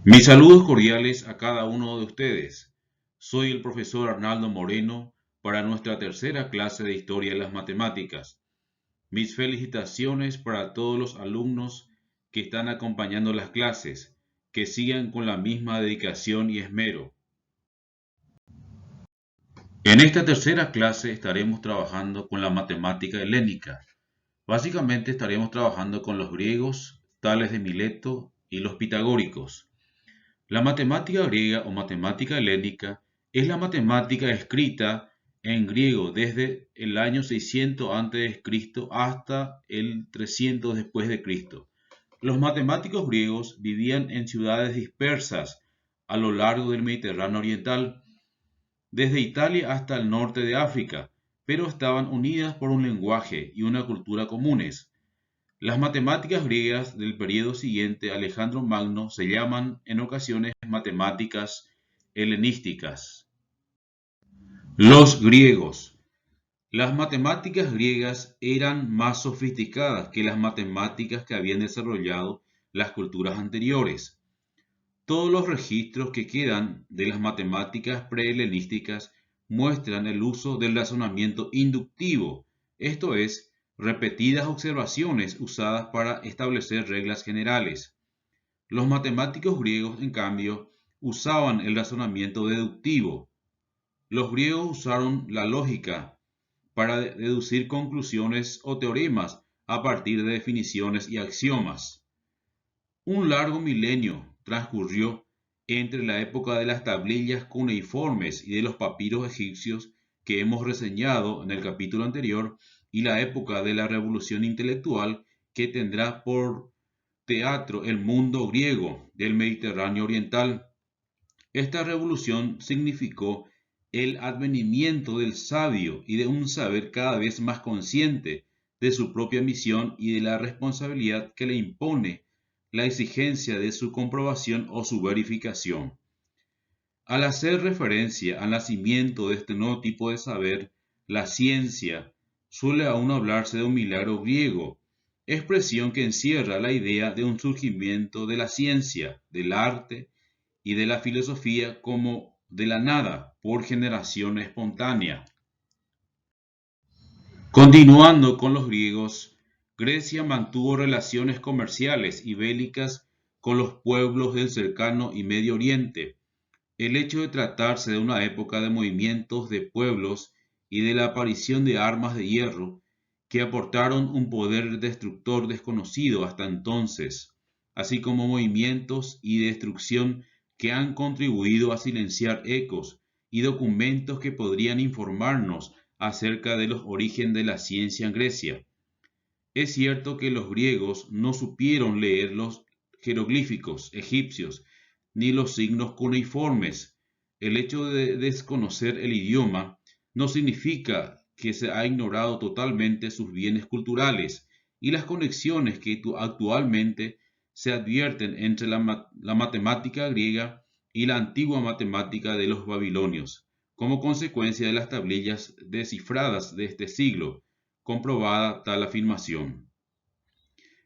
Mis saludos cordiales a cada uno de ustedes. Soy el profesor Arnaldo Moreno para nuestra tercera clase de Historia de las Matemáticas. Mis felicitaciones para todos los alumnos que están acompañando las clases, que sigan con la misma dedicación y esmero. En esta tercera clase estaremos trabajando con la matemática helénica. Básicamente estaremos trabajando con los griegos, Tales de Mileto y los pitagóricos. La matemática griega o matemática helénica es la matemática escrita en griego desde el año 600 a.C. hasta el 300 después de Cristo. Los matemáticos griegos vivían en ciudades dispersas a lo largo del Mediterráneo oriental, desde Italia hasta el norte de África, pero estaban unidas por un lenguaje y una cultura comunes. Las matemáticas griegas del período siguiente a Alejandro Magno se llaman en ocasiones matemáticas helenísticas. Los griegos. Las matemáticas griegas eran más sofisticadas que las matemáticas que habían desarrollado las culturas anteriores. Todos los registros que quedan de las matemáticas prehelenísticas muestran el uso del razonamiento inductivo, esto es, repetidas observaciones usadas para establecer reglas generales. Los matemáticos griegos, en cambio, usaban el razonamiento deductivo. Los griegos usaron la lógica para deducir conclusiones o teoremas a partir de definiciones y axiomas. Un largo milenio transcurrió entre la época de las tablillas cuneiformes y de los papiros egipcios que hemos reseñado en el capítulo anterior y la época de la revolución intelectual que tendrá por teatro el mundo griego del Mediterráneo oriental. Esta revolución significó el advenimiento del sabio y de un saber cada vez más consciente de su propia misión y de la responsabilidad que le impone la exigencia de su comprobación o su verificación. Al hacer referencia al nacimiento de este nuevo tipo de saber, la ciencia, suele aún hablarse de un milagro griego, expresión que encierra la idea de un surgimiento de la ciencia, del arte y de la filosofía como de la nada, por generación espontánea. Continuando con los griegos, Grecia mantuvo relaciones comerciales y bélicas con los pueblos del cercano y Medio Oriente. El hecho de tratarse de una época de movimientos de pueblos y de la aparición de armas de hierro que aportaron un poder destructor desconocido hasta entonces, así como movimientos y destrucción que han contribuido a silenciar ecos y documentos que podrían informarnos acerca de los orígenes de la ciencia en Grecia. Es cierto que los griegos no supieron leer los jeroglíficos egipcios ni los signos cuneiformes. El hecho de desconocer el idioma no significa que se ha ignorado totalmente sus bienes culturales y las conexiones que actualmente se advierten entre la matemática griega y la antigua matemática de los babilonios, como consecuencia de las tablillas descifradas de este siglo, comprobada tal afirmación.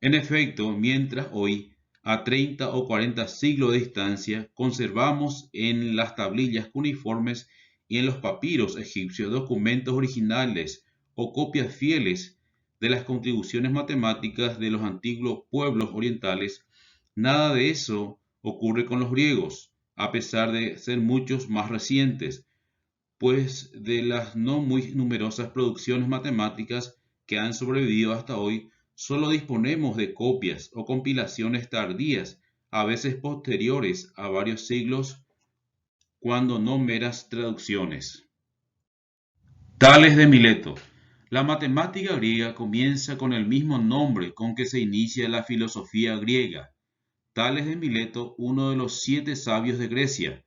En efecto, mientras hoy, a 30 o 40 siglos de distancia, conservamos en las tablillas cuneiformes y en los papiros egipcios documentos originales o copias fieles de las contribuciones matemáticas de los antiguos pueblos orientales, nada de eso ocurre con los griegos, a pesar de ser muchos más recientes, pues de las no muy numerosas producciones matemáticas que han sobrevivido hasta hoy, solo disponemos de copias o compilaciones tardías, a veces posteriores a varios siglos, cuando no meras traducciones. Tales de Mileto. La matemática griega comienza con el mismo nombre con que se inicia la filosofía griega. Tales de Mileto, uno de los 7 sabios de Grecia,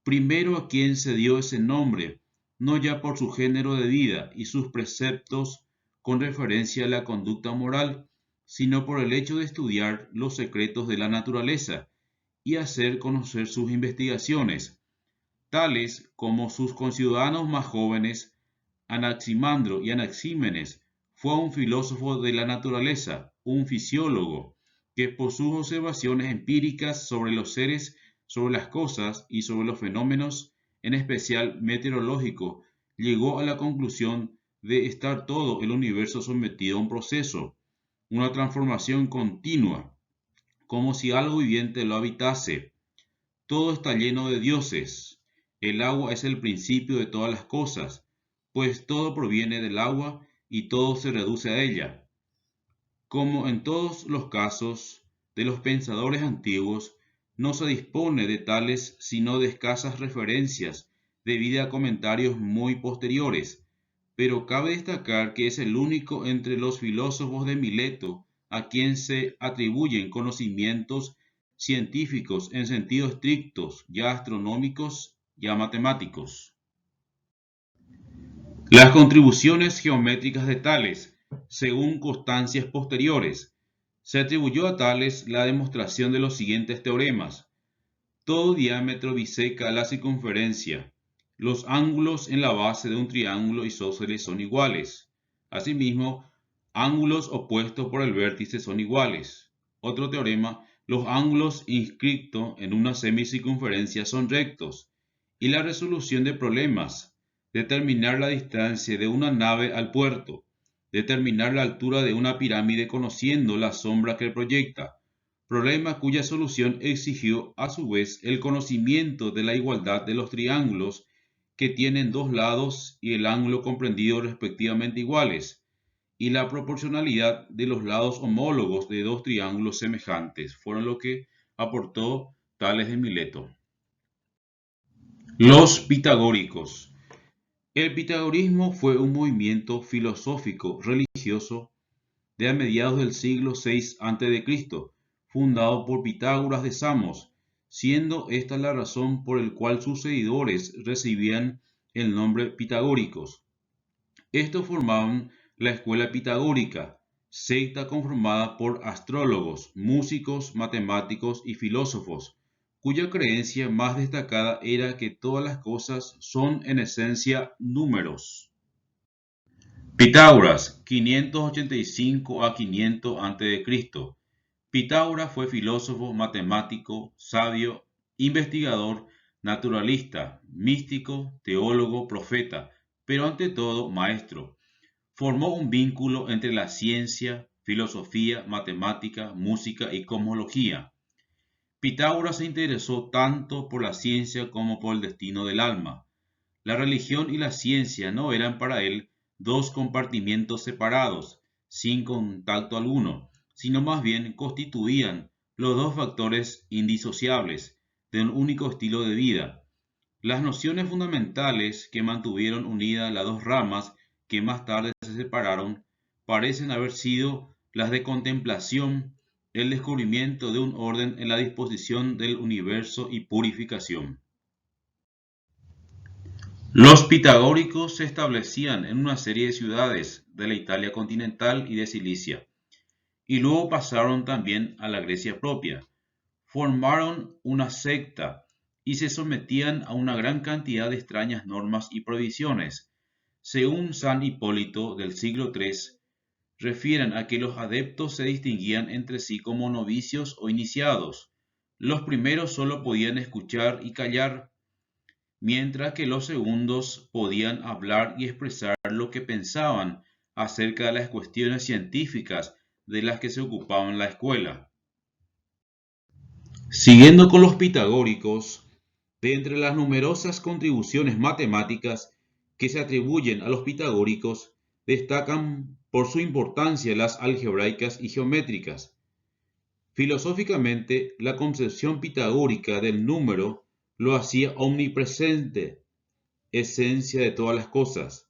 primero a quien se dio ese nombre, no ya por su género de vida y sus preceptos con referencia a la conducta moral, sino por el hecho de estudiar los secretos de la naturaleza y hacer conocer sus investigaciones, tales como sus conciudadanos más jóvenes, Anaximandro y Anaxímenes. Fue un filósofo de la naturaleza, un fisiólogo, que por sus observaciones empíricas sobre los seres, sobre las cosas y sobre los fenómenos, en especial meteorológicos, llegó a la conclusión de estar todo el universo sometido a un proceso, una transformación continua, como si algo viviente lo habitase. Todo está lleno de dioses. El agua es el principio de todas las cosas, pues todo proviene del agua y todo se reduce a ella. Como en todos los casos de los pensadores antiguos, no se dispone de tales sino de escasas referencias, debido a comentarios muy posteriores, pero cabe destacar que es el único entre los filósofos de Mileto a quien se atribuyen conocimientos científicos en sentido estrictos, ya astronómicos, ya matemáticos. Las contribuciones geométricas de Tales, según constancias posteriores, se atribuyó a Tales la demostración de los siguientes teoremas. Todo diámetro biseca la circunferencia. Los ángulos en la base de un triángulo isósceles son iguales. Asimismo, ángulos opuestos por el vértice son iguales. Otro teorema, los ángulos inscritos en una semicircunferencia son rectos. Y la resolución de problemas, determinar la distancia de una nave al puerto, determinar la altura de una pirámide conociendo la sombra que proyecta, problema cuya solución exigió a su vez el conocimiento de la igualdad de los triángulos que tienen dos lados y el ángulo comprendido respectivamente iguales, y la proporcionalidad de los lados homólogos de dos triángulos semejantes, fueron lo que aportó Tales de Mileto. Los pitagóricos. El pitagorismo fue un movimiento filosófico religioso de a mediados del siglo VI a.C., fundado por Pitágoras de Samos, siendo esta la razón por la cual sus seguidores recibían el nombre pitagóricos. Estos formaban la escuela pitagórica, secta conformada por astrólogos, músicos, matemáticos y filósofos, cuya creencia más destacada era que todas las cosas son en esencia números. Pitágoras, 585 a 500 a.C. Pitágoras fue filósofo, matemático, sabio, investigador, naturalista, místico, teólogo, profeta, pero ante todo maestro. Formó un vínculo entre la ciencia, filosofía, matemática, música y cosmología. Pitágoras se interesó tanto por la ciencia como por el destino del alma. La religión y la ciencia no eran para él dos compartimientos separados, sin contacto alguno, sino más bien constituían los dos factores indisociables de un único estilo de vida. Las nociones fundamentales que mantuvieron unidas las dos ramas que más tarde se separaron parecen haber sido las de contemplación, el descubrimiento de un orden en la disposición del universo y purificación. Los pitagóricos se establecían en una serie de ciudades de la Italia continental y de Cilicia, y luego pasaron también a la Grecia propia. Formaron una secta y se sometían a una gran cantidad de extrañas normas y prohibiciones. Según San Hipólito del siglo III, refieren a que los adeptos se distinguían entre sí como novicios o iniciados. Los primeros solo podían escuchar y callar, mientras que los segundos podían hablar y expresar lo que pensaban acerca de las cuestiones científicas de las que se ocupaban la escuela. Siguiendo con los pitagóricos, de entre las numerosas contribuciones matemáticas que se atribuyen a los pitagóricos, destacan por su importancia las algebraicas y geométricas. Filosóficamente, la concepción pitagórica del número lo hacía omnipresente, esencia de todas las cosas.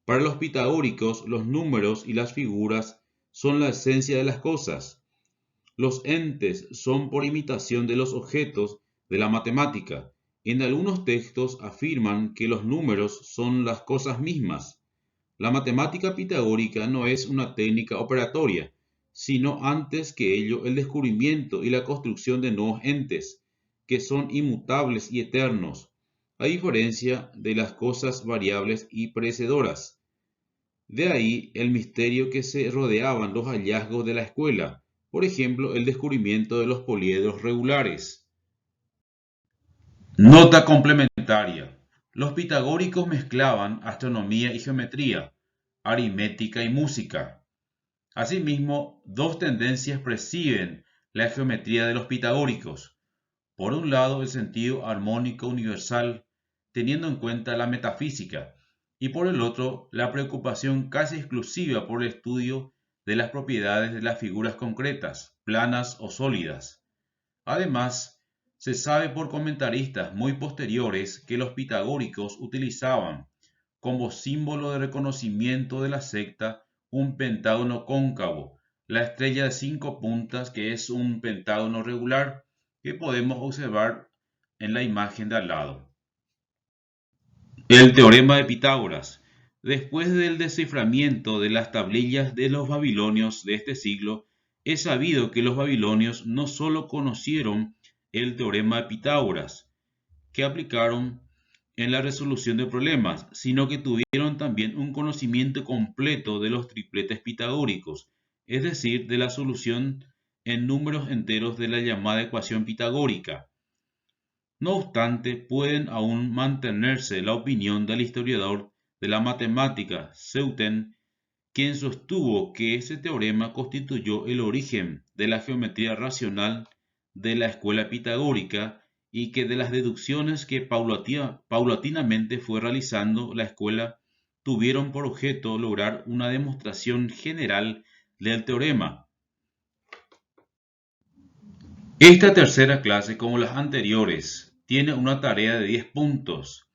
Para los pitagóricos, los números y las figuras son la esencia de las cosas. Los entes son por imitación de los objetos de la matemática. En algunos textos afirman que los números son las cosas mismas. La matemática pitagórica no es una técnica operatoria, sino antes que ello el descubrimiento y la construcción de nuevos entes, que son inmutables y eternos, a diferencia de las cosas variables y perecedoras. De ahí el misterio que se rodeaban los hallazgos de la escuela, por ejemplo, el descubrimiento de los poliedros regulares. Nota complementaria. Los pitagóricos mezclaban astronomía y geometría, aritmética y música. Asimismo, dos tendencias presiden la geometría de los pitagóricos. Por un lado, el sentido armónico universal, teniendo en cuenta la metafísica, y por el otro, la preocupación casi exclusiva por el estudio de las propiedades de las figuras concretas, planas o sólidas. Además, se sabe por comentaristas muy posteriores que los pitagóricos utilizaban como símbolo de reconocimiento de la secta un pentágono cóncavo, la estrella de 5 puntas, que es un pentágono regular que podemos observar en la imagen de al lado. El teorema de Pitágoras. Después del desciframiento de las tablillas de los babilonios de este siglo, es sabido que los babilonios no solo conocieron el teorema de Pitágoras, que aplicaron en la resolución de problemas, sino que tuvieron también un conocimiento completo de los tripletes pitagóricos, es decir, de la solución en números enteros de la llamada ecuación pitagórica. No obstante, pueden aún mantenerse la opinión del historiador de la matemática Zeuthen, quien sostuvo que ese teorema constituyó el origen de la geometría racional de la escuela pitagórica y que de las deducciones que paulatinamente fue realizando la escuela tuvieron por objeto lograr una demostración general del teorema. Esta tercera clase, como las anteriores, tiene una tarea de 10 puntos.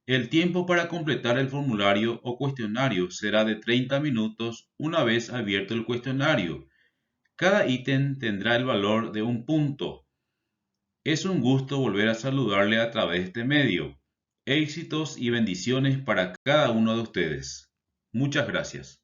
El tiempo para completar el formulario o cuestionario será de 30 minutos una vez abierto el cuestionario. Cada ítem tendrá el valor de 1 punto. Es un gusto volver a saludarle a través de este medio. Éxitos y bendiciones para cada uno de ustedes. Muchas gracias.